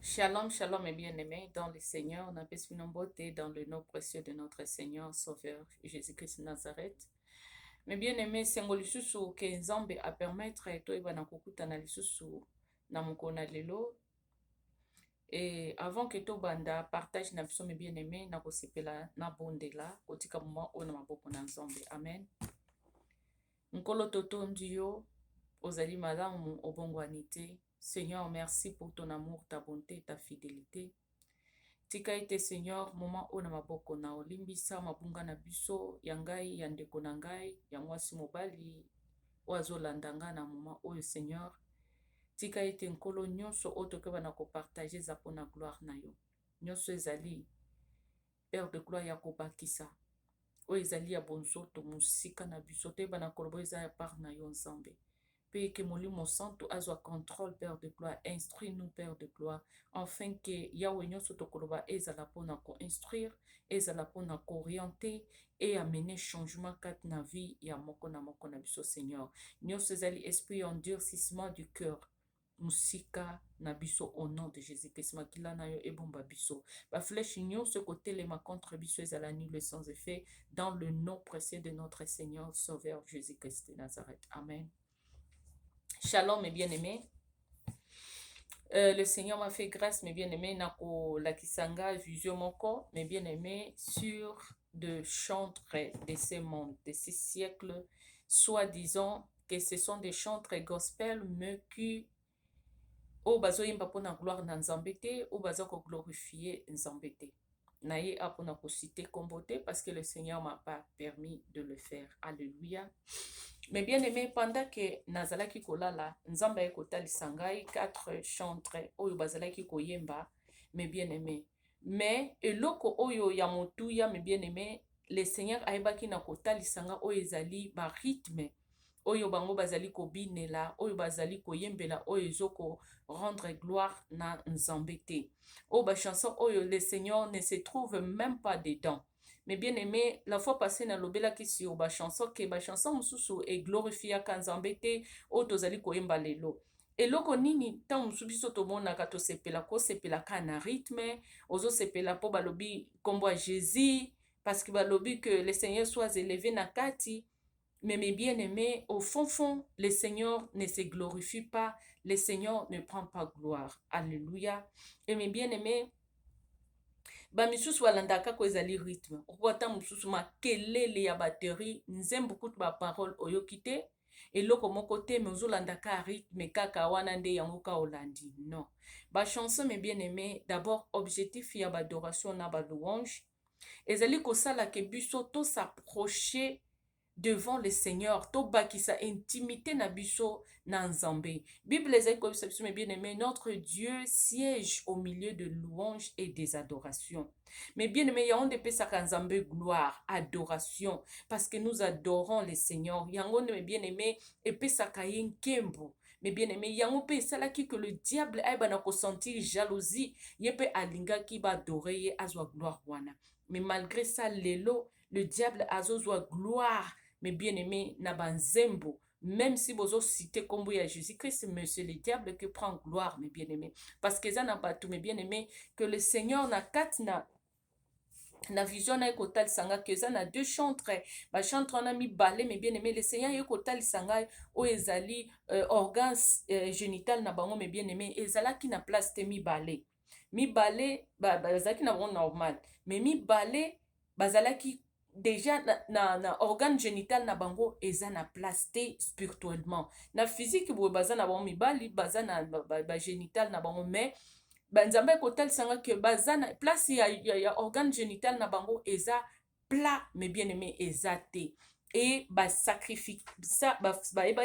Shalom, shalom et bien-aimés dans le Seigneur. On appelle une beauté dans le nom précieux de notre Seigneur, Sauveur, Jésus-Christ de Nazareth. Mais bien-aimés, sengo lisusu ke nzambe a permettre toyeba na kokutana lisusu na mokona lelo. Et avant que to banda partage na biso mes bien-aimés na kosepela na bondela kotika moment o na maboko na nzambe. Amen. Nkolo totondi yo ozali malamu obongwani te. Seigneur, merci pour ton amour, ta bonté, ta fidélité. Tika ete Seigneur, moment o na maboko na olimbisa mabunga na biso ya ngai ya ndeko na ngai ya mwasi mobali o azolanda nga na moment oyo Seigneur. Tika ete nkolo nyonso oyo tokeba na kopartage eza mpona gloire na yo. Nyonso ezali Père de gloire ya kobakisa oyo ezali ya bonzoto mosika na biso toyeba na koloba eza ya part na yo nzambe. Père que Molimo Santo azwa contrôle, Père de gloire, instruis-nous, Père de gloire, afin que Yahweh nyonso tokoloba ezala pona ko instruire, ezala pona ko orienter et amener changement kat na vie ya moko na biso Seigneur. Nyonso ezali esprit endurcissement du cœur. Musika na biso au nom de Jésus-Christ makila na yo ebomba biso. Ba flèche nyonso kotelema contre biso ezala annulé sans effet dans le nom précieux de notre Seigneur Sauveur Jésus-Christ de Nazareth. Amen. Shalom, mes bien-aimés. Le Seigneur m'a fait grâce, mes bien-aimés, nako lakisanga vision moko, mes bien-aimés, sur de chantres de ces mondes, de ces siècles, soi-disant que ce sont des chantres gospel, mais qui au bazo yimba pona gloire na nzambe te, au bazo ko glorifier nzambe te. Naye apona ko citer kombote parce que le Seigneur m'a pas permis de le faire. Alléluia. Mais bien aimé, pendant que nazalaki kolala, nzamba ekotalisa ngai 4 chantres oyo bazalaki koyemba, mes bien aimé. Mais eloko oyo ya motuya, mes bien aimé, le Seigneur ayebaki na kotalisa nga oyo ezali ba rythme oyo bango bazali kobinela, oyo bazali koyembela, oyo ezoko rendre gloire na nzambe te. Oyo ba chanson oyo le Seigneur ne se trouve même pas dedans. Mais bien aimé, la fois passée na lobela ki sur ba chanson ke ba chanson mususu e glorifia kanzambe te o tozali koyemba lelo. Eloko nini tan mususu biso tomonaka tosepela ka na rythme, ozo sepela po balobi kombo ya Jésus parce que balobi que le Seigneur soit élevé na kati. Mais mes bien-aimés, au fond, le Seigneur ne se glorifie pas, le Seigneur ne prend pas gloire. Alléluia. Et mes bien-aimés, ba misusu balandaka ko ezali rythme okwata mususu makelele ya batterie nzembo kutu ba parole oyoki te eloko moko te me ozolandaka rythme kaka wana nde yango ka olandi non ba chanson mes bien-aimés d'abord objectif ya badoration na ba louange ezali kosala ke biso to s'approcher devant le Seigneur, to bakisa intimité na biso na nzambe. Bible ezali ko biso mes bien-aimés, notre Dieu siège au milieu de louanges et des adorations. Mais bien-aimés, yango nde pesaka nzambe gloire, adoration, parce que nous adorons le Seigneur. Yango nde mes bien-aimés, epesaka ye nkembo. Mais bien-aimés, yango pe esalaki que le diable ayeba na kosentir jalousie, ye pe alingaki ba adorer ye azwa gloire wana. Mais malgré ça, lelo, le diable azozwa gloire. Mais bien-aimé, na banzembo, même si vous citez comme à Jésus-Christ, mais c'est le diable qui prend gloire, mes bien-aimés. Parce que ça n'a pas tout, mes bien-aimés, que le Seigneur n'a quatre na vision na ekotal sanga que ça na deux chantres ba chantre on a mis balai mes bien-aimés le Seigneur ekotal sanga o ezali organe génital na bango mes bien-aimés ezala qui na place te mi balai bazaki na bon normal mais mi balai bazalaki déjà na organe génital na bango eza na place te spirituellement na physique boye baza na bango mibali baza na ba génital na bango mais banzambe ekotalisanga ke baza na place ya organe génital na bango eza plat mais bien aimé eza te et bayebaki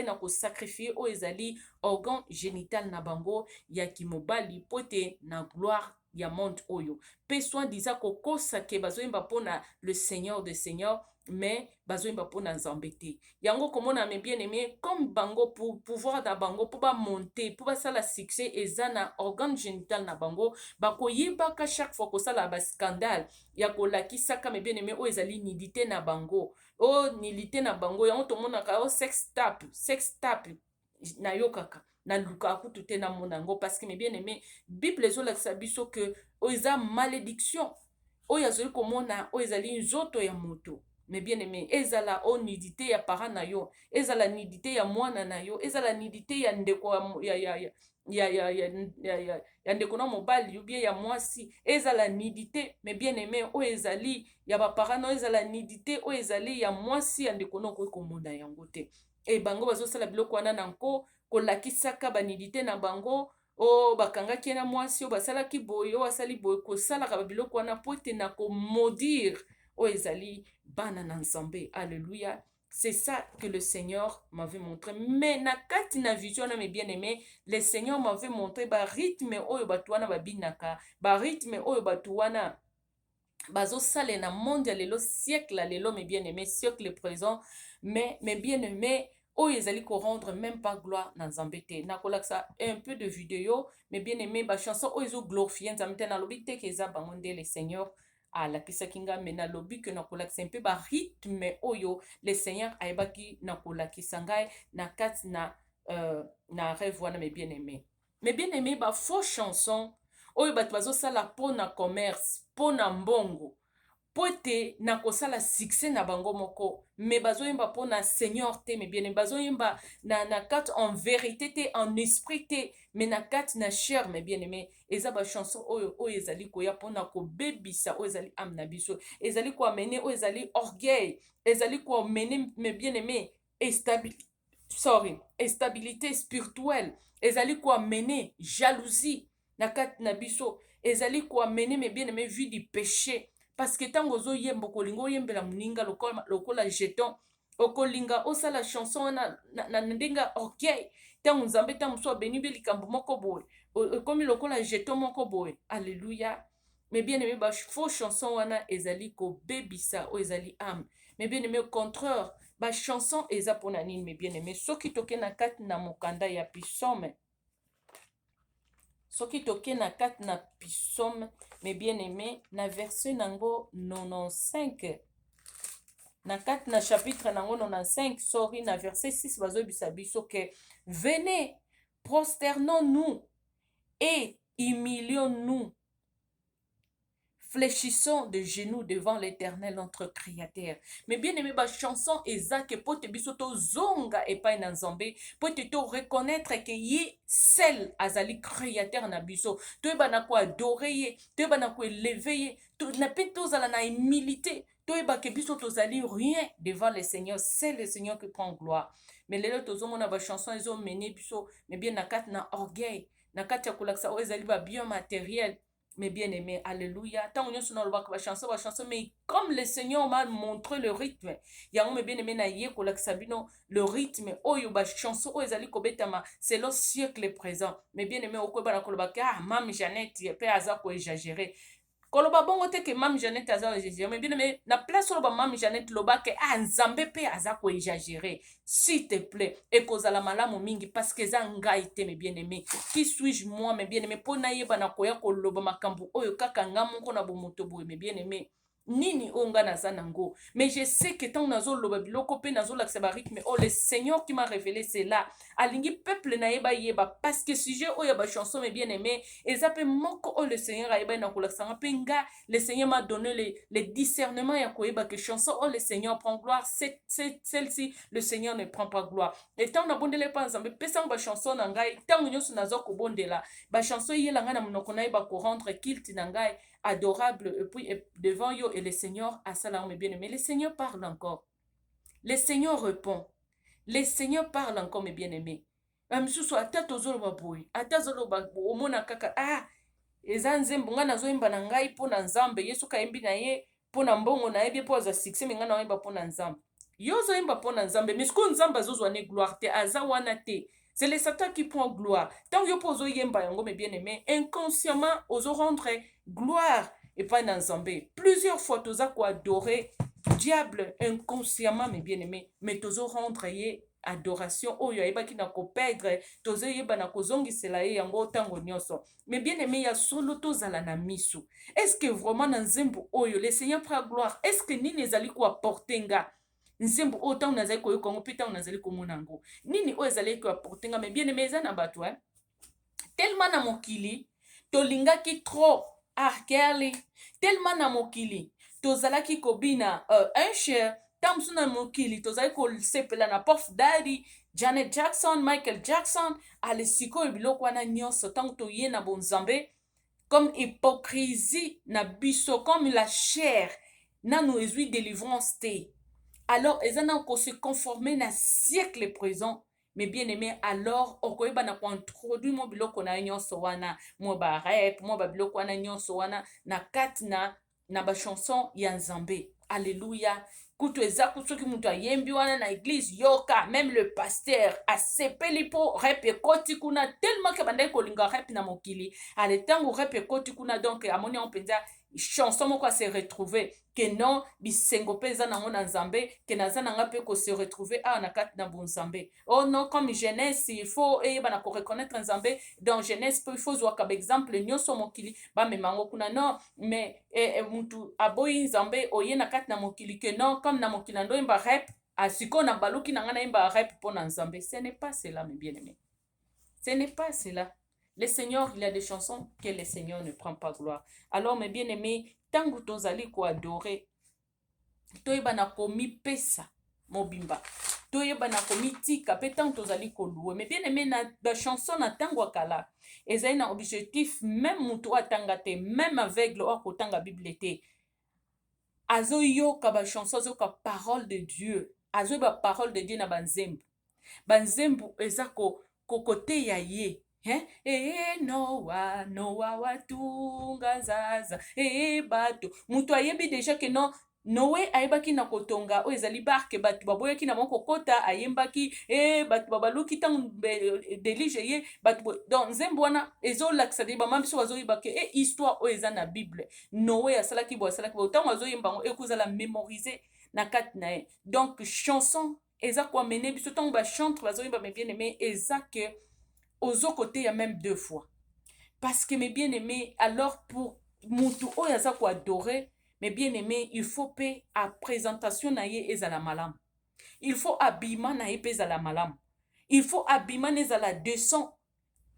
na kosakrifie oyo ezali organe génital na bango ya kimobali po ete na gloire ya monde oyo mpe soi-disant kokosa ke bazoyemba mpona le Seigneur de Seigneur mais bazoyemba mpona nzambe te yango komona me bien aimé comme bango pour pouvoir na bango mpo bamonte mpo basala succès eza na organe génital na bango bakoyebaka chaque fois kosala bascandale ya kolakisaka me bien aimé oyo ezali nidité na bango oyo nilité na bango yango tomonaka o sex tape nayokaka na luka kutu te na mona yango parce que mes bien aimé bible ezolakisa biso ke oyo eza malédiction oyo azali komona oyo ezali nzoto ya moto mais bien aimé ezala o nidité ya parent na yo ezala nidité ya mwana na yo ezala nidité ya ndeko ya ndeko na mobali ou bien ya mwasi ezala nidité mais bien aimé oyo ezali ya baparent na oyo ezala nidité oyo ezali ya mwasi ya ndeko na okoki komona yango te e bango bazosala biloko wana na nko kolakisaka banidité na bango o bakangaki na mwasi o basalaki boye o asali boye kosalaka babiloko wana po ete na komodire oyo ezali bana na nzambe alléluia. C'est ça que le Seigneur m'avait montré. Mais na kati na vision na mes bien-aimés, le Seigneur m'avait montré ba rythme oyo batu wana babinaka, ba rythme oyo batu wana bazo sale na monde ya lelo siècle lelo mes bien-aimés, siècle présent, mais mes bien-aimés oyo ezali ko rendre même pas gloire na nzambe te. Nakolakisa un peu de vidéo, mes bien-aimés ba chanson oyo ezo glorifier nzambe te na lobi te ke eza bango nde le Seigneur alakisaki nga me nalobi ke nakolakisa mpe barythme oyo le Seigneur ayebaki nakolakisa ngai na kati na rêve wana mes bien-aimés. Mes bien-aimés ba faux chanson oyo bato bazosala mpo na commerce mpo na mbongo po ete nakosala succès na bango moko me bazoyemba mpo na Seigneur te mes bien-aimés bazoyemba na kati en vérité te en esprit te me na kati na chair mes bien-aimés eza bachanson oyo ezali koya mpo na kobebisa oyo ezali ame na biso ezali koamene oyo ezali orgueil ezali koamene mes bien-aimés stabilité spirituelle ezali koamene jalousie na kati na biso ezali koamene mes bien-aimés vie du péché parce que ntango ozoyemba okolinga oyembela moninga lokola jeton okolinga osala chanson wana na ndenge orgueil ntango nzambe ntango mosusu abeni mpe likambo moko boye ekomi lokola jeton moko boye alléluia mes bien-aimés bafaux chanson wana ezali kobebisa oyo ezali ame mes bien-aimés au contraire bachanson eza mpona nini mes bien-aimés soki toke na kati na mokanda ya psaume soki toke na kati na psaume mes bien-aimés na verset nango 95 na kati na chapitre nango 95 sori na verset 6 bazoyebisa biso ke venez prosternons-nous et humilions-nous fléchissons de genoux devant l'Éternel notre Créateur. Mais bien aimé, ba chanson ezake po te biso to zonga epai na nzambe po te to reconnaître que ye seul azali créateur na biso. To eba na ko adorer ye, to eba na ko élever ye, to na pe to zala na humilité. To eba ke biso to zali rien devant le Seigneur, c'est le Seigneur qui prend gloire. Mais lelo to zomona ba chanson ezo mené biso, mais bien na kat na orgueil, na kat ya kolaksa o ezali ba bien matériel. Mes bien-aimés, alléluia. Tant on sur la chanson, mais comme le Seigneur m'a montré le rythme, il y a un bien-aimé na yé sabino le rythme, oh yo ba chanson, oh ezali kobetama, c'est le siècle présent. Mes bien-aimés, au koba na kolobaka, ah, Mam Jeannette, pe azako exagéré. Koloba bongo te ke Mam Jeannette azako exagéré, mais bien-aimé, na place loba Mam Jeannette loba ke ah nzambe pe azako exagéré. S'il te plaît, et kozala malamu mingi parce que za ngai te mes bien-aimés. Qui suis-je moi mes bien-aimés? Po na yeba na koya koloba makambu oyo kaka nga moko na bomoto boye mes bien-aimés. Nini onga naza nango. Mais je sais que tant nazo loba biloko pe nazo laksa ba rythme oh le Seigneur qui m'a révélé c'est là. Alingi peuple na yeba parce que sujet oyo ba chanson mes bien-aimés et ça pe moko oh le Seigneur a yeba na kolaksa penga le Seigneur m'a donné les discernements ya koyeba que chanson oh le Seigneur prend gloire celle-ci le Seigneur ne prend pas gloire. Et tant na bondele pa nzambe pesa ba chanson na ngai tant nyoso nazo ko bondela ba chanson yela nga na monoko na yeba ko rendre culte na ngai adorable et puis devant yo et le Seigneur a ça là bien mais le Seigneur parle encore le Seigneur répond le Seigneur parle encore mes bien-aimés msusu ata tozoloba boy ata zoloba omona kaka ah eza nzembo nga nazoyemba na ngai mpo na nzambe yesu kayembi na ye mpo na mbongo na ye bie mpo aza succès me nga naoyemba mpo na nzambe yo ozoyemba mpo na nzambe mais sikoyo nzambe azozwa ne gloire te aza wana te. C'est le Satan qui prend gloire. Tant que vous avez mes bien-aimés, inconsciemment, vous rendre gloire et pas dans Zambé. Plusieurs fois, vous avez adoré diable inconsciemment, mes bien-aimés, mais vous rendre adoration. Oh, il y a qui n'a qu'au perdre, vous avez na kozongi sela ye yango tango nyoso. Mais bien-aimés, il y a solo tozala na misu. Est-ce que vraiment dans Zembo, oh, le Seigneur prend gloire? Est-ce que ni les ali ko apporter nga? nzembo oyo ntango nazali koyoka yango mpe ntango nazali komona yango nini oyo ezali koapporte nga. Mais bien aimé eza na bato tellement na mokili tolingaki trop arkelli, tellement na mokili tozalaki kobina un cher ntango mosusu na mokili tozali kosepela na Puff Daddy, Janet Jackson, Michael Jackson, ale sikoyo biloko wana nyonso ntango toye na bonzambe comme hypocrisie na biso, comme la chair nanu ezwi délivrance te. Alors eza na ko se conformer na siècle présent. Mais bien aimé, alors okoyeba na ko introduire mo biloko na nyonso wana, mo ba rap, mo ba biloko wana nyonso wana na kati na ba chanson ya Nzambe. Alléluia. Kutu eza soki mutu ayembi wana na église yoka, même le pasteur asepeli po rap ekoti kuna tellement que bandai kolinga rap na mokili. Ale tango rap ekoti kuna donc amoni on penza chanson moko se retrouver que non bisengo peza nango na Nzambe que naza nanga pe ko se retrouver na kati na bonzambe. Oh non, comme jeunesse il faut bana ko reconnaître Nzambe dans jeunesse il faut zwa comme exemple nyonso mokili ba memango kuna non mais mutu aboyi Nzambe oye na kati na mokili que non comme na mokili ndo imba rap asiko na baluki na ngana imba rap pour na Nzambe. Ce n'est pas cela mes bien-aimés, ce n'est pas cela. Le Seigneur, il y a des chansons que le Seigneur ne prend pas gloire. Alors, mes bien-aimés, tango tozali ko adorer, toyeba na komi pesa mobimba, toyeba na komi tika, pe tango tozali ko louer. Mes bien-aimés, na chanson na tango akala, ezali na objectif, même mutu atangate, même aveugle o kotanga Bible te. Azo yoka ba chanson, azo ka parole de Dieu, azo ba parole de Dieu na banzembu. Banzembu ezako kokote ya ye. Noa watunga zaza bato mutu ayebi deja ke non Noé ayebaki na kotonga o ezali barke bato baboyaki na moko kota ayembaki bato babaluki tango delige ye bato donc nzembo wana ezolakisa de bamama biso bazoyeba ke histoire o eza na Bible. Noé asalaki bo tango azoyemba ngo ekozala mémoriser na kati na ye. Donc chanson eza ko amener biso tango ba chante bazoyemba mes bien-aimés eza que aux côtés il y a même deux fois parce que mes bien-aimés alors pour mutu oyaza ko adorer mes bien-aimés il faut payer à présentation na ye ezala malam, il faut habillement na ye ezala malam, il faut habillement ezala décent,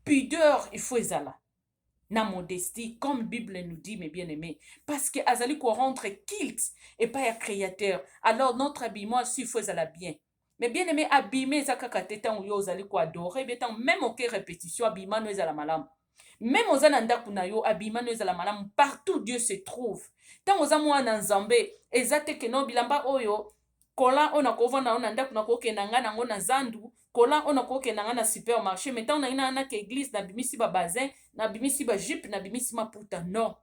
pudeur il faut ezala na modestie comme Bible nous dit mes bien-aimés parce que azali ko rendre culte et pas à créateur. Alors notre habillement aussi il faut ezala bien. Mais bien aimé, abîmer ça kakateta ou yo zali ko adorer, betan même aucune répétition abîmer nous la malam. Même aux ananda kunayo abîmer nous la malam partout Dieu se trouve. Tant aux amours en Nzambe, ezate que no bilamba oyo kola ona kovana ona nda kuna ko kenanga nango na zandu, kola ona ko kenanga na supermarché, mais tant na ina na église na bimisi ba bazin, na bimisi ba jupe, na bimisi ma puta non.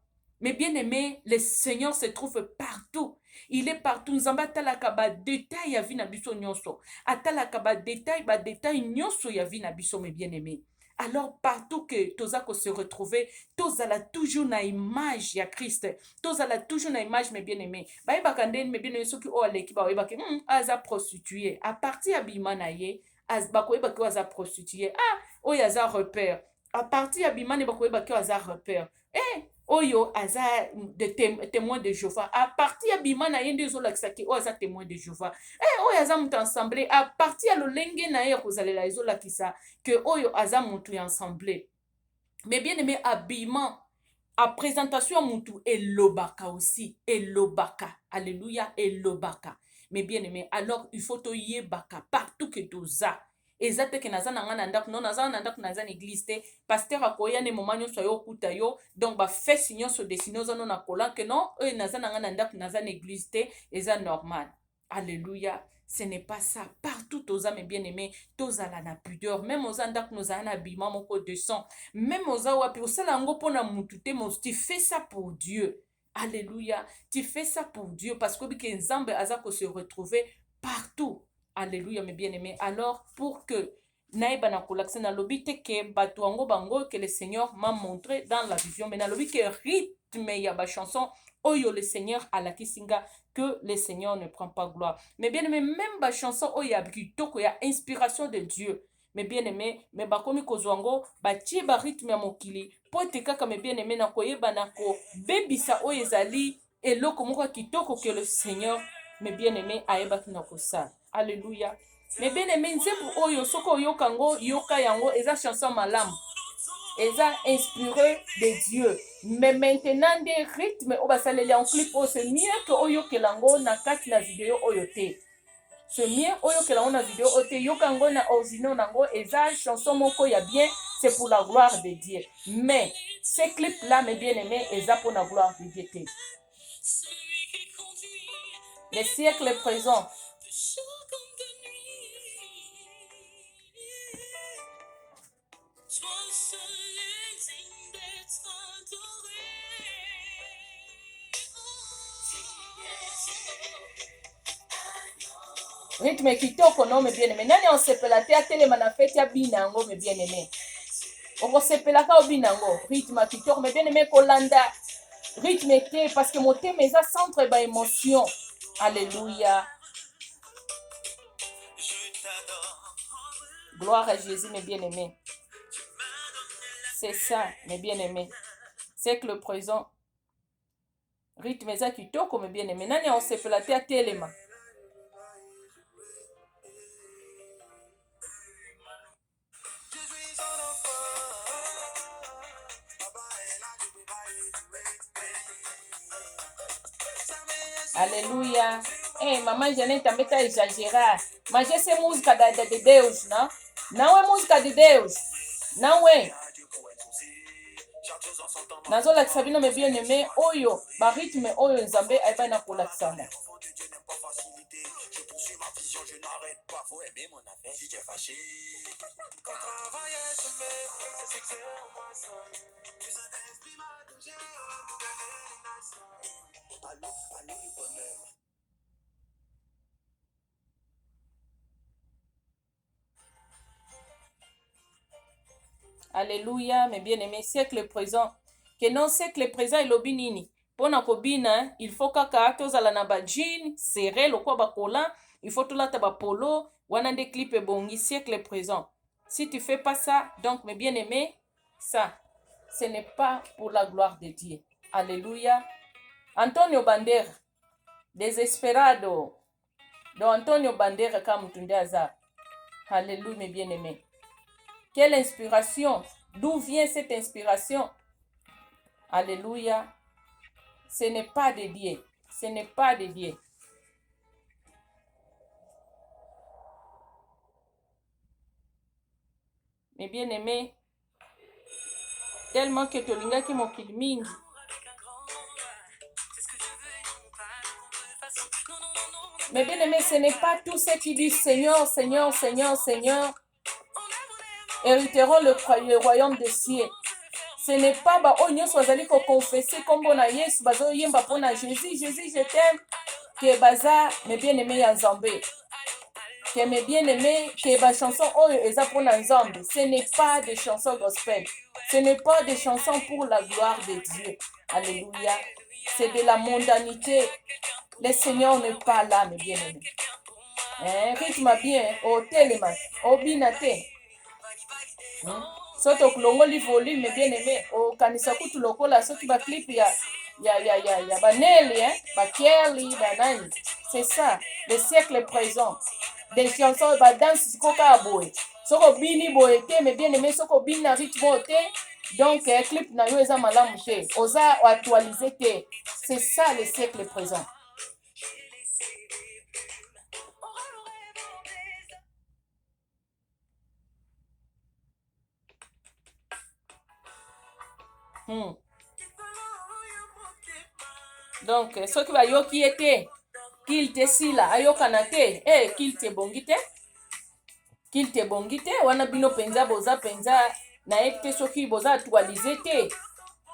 Mais bien aimé, le Seigneur se trouve partout. Il est partout. Nous avons atalaka ba détail ya vie na biso nyonso. Atalaka ba détail nyonso ya vie na biso mes bien-aimés. Alors partout que tozako se retrouver, tozala toujours na image ya Christ. Tozala toujours na image mes bien-aimés. Ba bakande mes bien-aimés ceux qui o aleki ba yebaki aza prostituée. À partir abima na ye, az ba ko yebaki aza prostituée. Oyaza repère. À partir abima ne ba ko yebaki aza repère. Oyo aza de témoin de Jéhovah. À partir ya bima na yende zo lakisaki o aza témoin de Jéhovah. Oyo aza mutu ensemble. À partir ya lolenge na ye kozalela ezo lakisa que oyo aza mutu ensemble. Mais bien aimé habillement à présentation mutu elobaka aussi elobaka. Alléluia elobaka. Mais bien aimé alors il faut to yebaka partout que toza. Ezate ke naza nanga na ndako non naza na ndako naza na église te pasteur akoya ne moment nyonso yo kuta yo donc ba fesse nyonso dessiner oza na kola que non naza nanga na ndako naza na église te eza normal. Alléluia. Ce n'est pas ça. Partout aux âmes bien-aimés, tous à la pudeur. Même aux andak nous a un habillement moko de sang. Même aux awapi au salango pona mutute mos. Tu fais ça pour Dieu. Alléluia. Tu fais ça pour Dieu parce que bien Nzambe azako se retrouver partout. Alléluia mes bien-aimés. Alors pour que naïba na kolakse na lobi te ke batuango bango que le Seigneur m'a montré dans la vision. Mais na lobi que rythme ya ba chanson oyo le Seigneur a la kisinga que le Seigneur ne prend pas gloire. Mais bien aimé même ba chanson oyo abitoko ya inspiration de Dieu. Mais bien aimé mais ba komi kozwango ba tie ba rythme ya mokili pote kaka mais bien aimé na koyeba na ko bebisa oyo ezali eloko moko kitoko que le Seigneur mes bien-aimés, ayebaki na kosala. Alléluia. Mes bien-aimés, nzembo oyo soko oyoka ngo yoka yango eza chanson malamu. Eza inspiré de Dieu. Mais maintenant des rythmes o basaleli en clip o c'est mieux que oyokela ngo na kati na video oyo te. C'est mieux oyokela ngo na video oyo te. Yoka ngo na original nango eza chanson moko ya bien, c'est pour la gloire de Dieu. Mais ces clips là mes bien-aimés, eza pour la gloire de Dieu te. Les siècles présents. Rythme kitoko no me bien-aimé. Nani osepela te atelema na fete ya bina yango me bien-aimé. Okosepelaka obina yango. Rythme kitoko me bien-aimé kolanda. Rythme te parce que motema eza centre ba émotion. Alléluia. Gloire à Jésus mes bien-aimés. C'est ça mes bien-aimés. C'est que le présent rythme eza kitoko mes bien-aimés. Nani osepela te atelema. Alléluia. Hey, maman Janete ambeta exagerar. Mas essa é música de Deus, não? Não é música de Deus. Não é. Nazolakisa bino me bien-aimé oyo ba rythme oyo Nzambe aiba na kolakisana. Alléluia, mes bien-aimés, siècle présent. Que non siècle présent il lobi nini. Pona kobina, il faut kaka tozala na ba jean, serré lokwa ba kola, il faut tolata ba polo, wana de clip bongi siècle présent. Si tu fais pas ça, donc mes bien-aimés, ça, ce n'est pas pour la gloire de Dieu. Alléluia. Antonio Bandera, Desesperado. Donc Antonio Bandera comme Tundaza. Alléluia, mes bien-aimés. Quelle inspiration! D'où vient cette inspiration? Alléluia. Ce n'est pas de Dieu. Ce n'est pas de Dieu. Mes bien-aimés, tellement que tolinga ki mokili mingi. Mes bien-aimés, ce n'est pas tous ceux qui disent Seigneur, Seigneur, Seigneur, Seigneur, hériteront le royaume des cieux. Ce n'est pas bah oh nyonso bazali ko confesser kombo na Yesu bazo yemba pona Jésus, Jésus je t'aime que baza mes bien-aimés ya Nzambe. Que mes bien-aimés que ba chanson oyo eza pona Nzambe. Ce n'est pas des chansons gospel. Ce n'est pas des chansons pour la gloire de Dieu. Alléluia. C'est de la mondanité. Le Seigneur n'est pas là mes bien-aimés. Rythme bien, au téléma, au binate. Soto kulongoli volume bien aimé o kanisa kutu lokola soki ba clip ya baneli ba Kelly banani. C'est ça le siècle présent des chansons ba danse koka boy soko bini boy te mais bien aimé soko bina rythme te donc clip na yo eza malamu te oza actualiser te. C'est ça le siècle présent. Donc, ce qui va yoki ete, qu'il te sila, ayokana te, qu'il te bongite, wana bino penza boza penza, na ete soki boza actualisé te,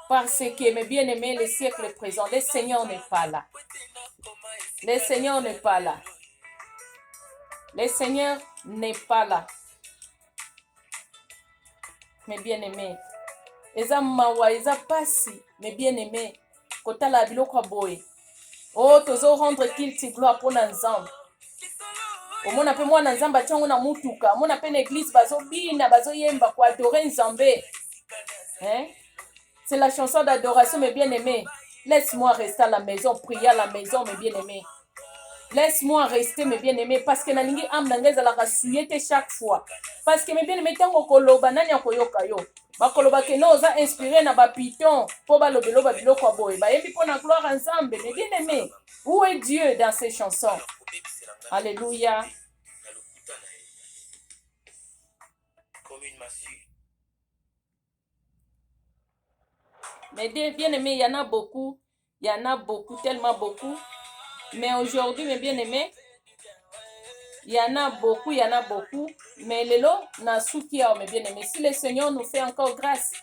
parce que mes bien-aimés, le siècle présent, le Seigneur n'est pas là. Le Seigneur n'est pas là. Le Seigneur n'est pas là. Mes bien-aimés, eza mawa, eza pasi, mes bien-aimés, kotala biloko boye. Oh, tozo rendre kilt gloire pona Nzambe. Omona pe mwana Nzambe ationgo na mutuka, omona pe na église bazo bina, bazo yemba kwa adorer Nzambe. C'est la chanson d'adoration mes bien-aimés. Laisse-moi rester à la maison, prier à la maison mes bien-aimés. Laisse-moi rester, mes bien-aimés, parce que nalingi am nangeza la rasuyete chaque fois. Parce que mes bien-aimés, tango koloba nani akoyoka yo. Bakoloba ke no oza inspiré na bapiton po balobelo babiloko ya boye. Bayembi po na gloire ensemble. Mes bien-aimés, où est Dieu dans ces chansons? Alléluia. Mais bien-aimés, il y en a beaucoup. Il y en a beaucoup, tellement beaucoup. Mais aujourd'hui, mes bien-aimés, il y en a beaucoup, il y en a beaucoup. Mais le lot, Nasukia, mes bien-aimés, si le Seigneur nous fait encore grâce,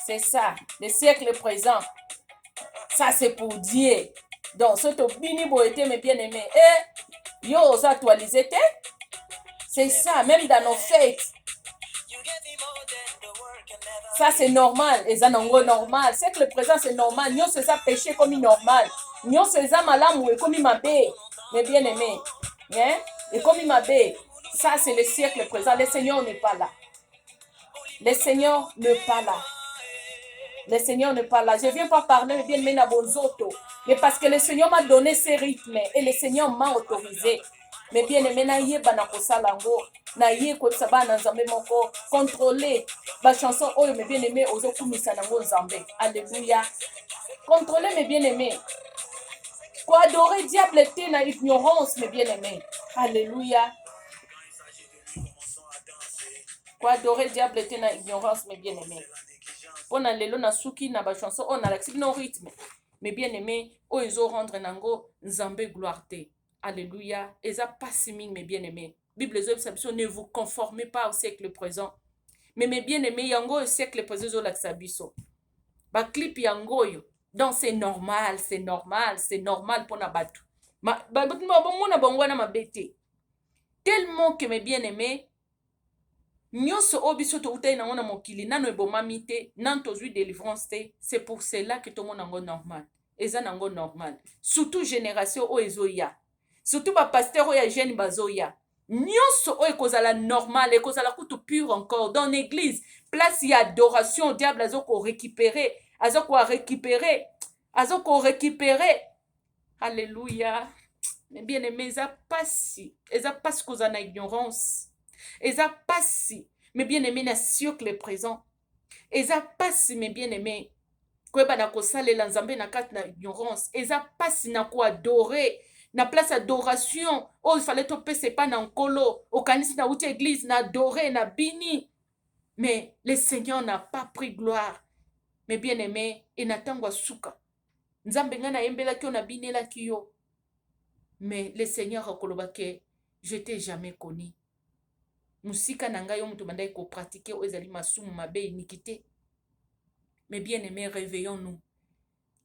c'est ça, le siècle présent. Ça, c'est pour Dieu. Donc, ce que bini boete, mes bien-aimés, yo, os actualisé, c'est ça, même dans nos fêtes. Ça, c'est normal. Et ça, non, normal. C'est que le présent, c'est normal. Nous, c'est ça, péché comme normal. Nous, c'est ça, malam, comme ma bé. Mes bien-aimés. Hein? Et comme ma bé. Ça, c'est le siècle présent. Le Seigneur n'est pas là. Le Seigneur n'est pas là. Le Seigneur n'est pas là. Je ne viens pas parler, bien aimé, à Bonzoto. Mais parce que le Seigneur m'a donné ses rythmes. Et le Seigneur m'a autorisé. Mais bien aimé, na yé banakosa lango. Na yé ko saba na nzambe moko. Contrôler. Ba chanson oyo, mes bien aimé, ozo kumisa nango nzambe. Alléluia. Contrôler, mes bien aimés. Quoi adorer diable était na ignorance, mes bien aimés. Alléluia. Quoi adorer diable était na ignorance, mes bien aimés. On a lelo na suki na ba chanson on a l'accès no rythme. Mais bien aimé, o ezo rendre nango nzambe gloire te. Alléluia. Eza pas siming, mes bien aimés. Bible zo ne vous conformez pas au siècle présent. Mais mes bien aimés, yango au siècle présent zo la sabiso. Ba clip yango yo. Donc c'est normal, c'est normal, c'est normal pour na batu. Ba mona bongwana mabete. Tellement que mes bien aimés nyonso obiso to utai na mokili nano ebomami te nan tozwi délivrance te. C'est pour cela que tout le monde normal. Eza nango normal. Surtout génération o ezoya. Surtout ba pasteur o ya jeune bazoya. Nyonso o ekozala normal, ekozala kutu pur encore dans l'église. Place y adoration, diable azoko récupérer, azoko récupérer. Alléluia. Mais bien aimé, eza pas cause na ignorance. Eza pasi, mes bien-aimés, na siècle présent. Eza pasi, mes bien-aimés, kweba na kosale la nzambe na kat na ignorance. Eza pasi na ko adorer, na place adoration. Oh, il fallait to pese pas na nkolo, au kanisi na uti église, na adorer, na bini. Mais le Seigneur n'a pas pris gloire. Mes bien-aimés, et natangwa suka. Nzambe nga na yembela ki na binela ki yo. Mais le Seigneur akolobake, je t'ai jamais connu. Musika nanga yo mutu bandai ko pratiquer o ezali masumu mabe iniquité. Mais bien aimés, réveillons-nous.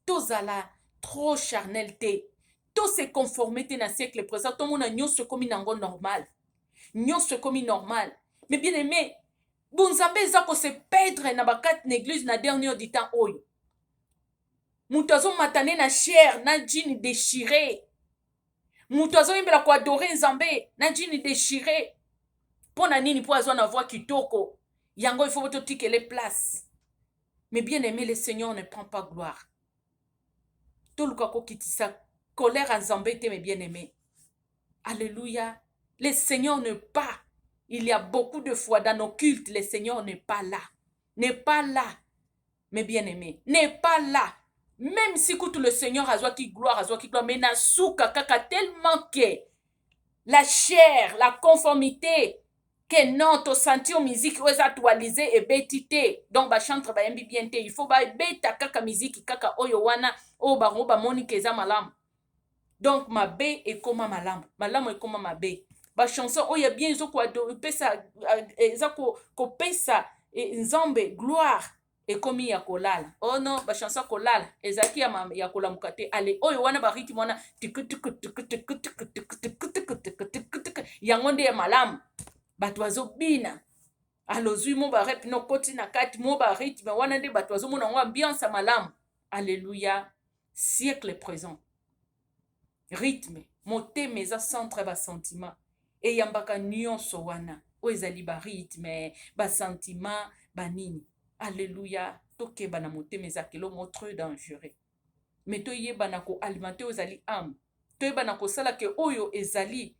Tozala trop charnelté. Tout se conformité na siècle présent. Tout le monde a nyonso komi nango normal. Nyonso komi normal. Mais bien aimés, bonzambe eza ko se perdre na bakat l'église na dernier du temps oyo. Mutu azo matane na chair na jean déchiré. Mutu azo yembela ko adorer nzambe na jean déchiré. Pona nini po azwa na voix kitoko. Yango il faut que les places. Mais bien aimé, le Seigneur ne prend pas gloire. Tout le kako kitisa colère en zambé, mes bien aimés. Alléluia. Le Seigneur n'est pas. Il y a beaucoup de fois dans nos cultes, le Seigneur n'est pas là. N'est pas là. Mes bien aimés, n'est pas là. Même si tout le Seigneur a gloire, mais na souka kaka tellement que la chair, la conformité, que non, to sentir musique oza actualisé et betité. Donc ba chantre ba yembi bien te. Il faut ba beta kaka musique kaka oyo wana o ba roba moni keza malam. Donc ma bé et comme malam. Malam et comme ma bé. Ba chanson oya bien zo ko pesa eza ko pesa nzambe gloire et comme ya kolala. Oh non, ba chanson kolala ezaki ya kolamuka te. Allez oyo wana ba rythme wana yango nde ya malam. Bato azobina alozwi mo ba rep no koti na kati mo ba rythme wana nde bato azomona ngo ambiance malamu. Alléluia. Siècle présent, rythme motema eza centre ba sentiment et yambaka nyonso wana o ezali ba rythme ba sentiment banini. Alléluia. Tokeba na motema eza kilo mo trop dangereux. Mais toyeba na ko alimenter ozali âme. toyeba na kosala ke oyo ezali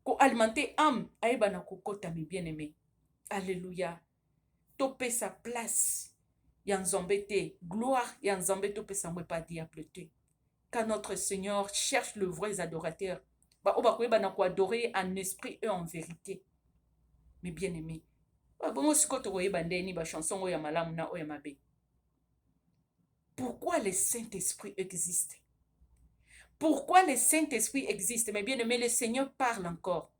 koalimenter âme ayeba na kokota mi bien-aimé. Alléluia. Topesa place ya nzambe te, gloire ya nzambe topesa yango epa diable te. Car notre Seigneur cherche le vrais adorateurs. Oyo bakoyeba na koadorer en esprit et en vérité. Mes bien-aimés, bongo sikoyo tokoyeba ndeni bachanson oyo ya malamu na oyo ya mabe. Pourquoi le Saint-Esprit existe? Pourquoi le Saint-Esprit existe? Mes bien-aimés, le Seigneur parle encore.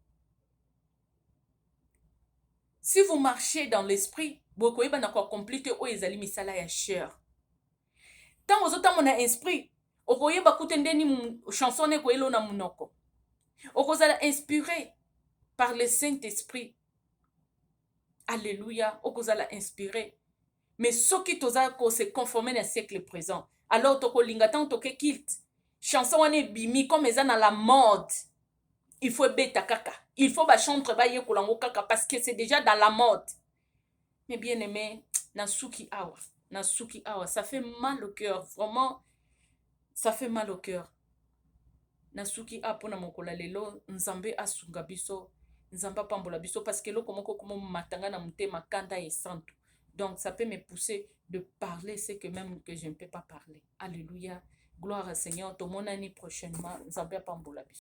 Si vous marchez dans l'esprit, vous pouvez accomplir que ezali misala ya chair. Tant aux autres mon esprit, vous pouvez écouter ndeni chanson ko elo na munoko. Vous allez inspiré par le Saint-Esprit. Alléluia, vous allez inspiré. Mais ce qui toza ko se conformer au siècle présent. Alors to ko lingatan to ke kilt. Chanson wane bimi comme eza na la mode. Il faut beta kaka. Il faut chanter ba ye kolango kaka parce que c'est déjà dans la mode. Mais bien aimé, nasuki awa, ça fait mal au cœur, vraiment, ça fait mal au cœur. Nasuki a pona mokola lelo, nzambe asunga biso, nzamba pambola biso parce que loko moko komo matanga na mutema kanda et santo. Donc ça peut me pousser de parler ce que même que je ne peux pas parler. Alléluia. Gloire au Seigneur. Tout mon année prochainement, nzambe pambola biso.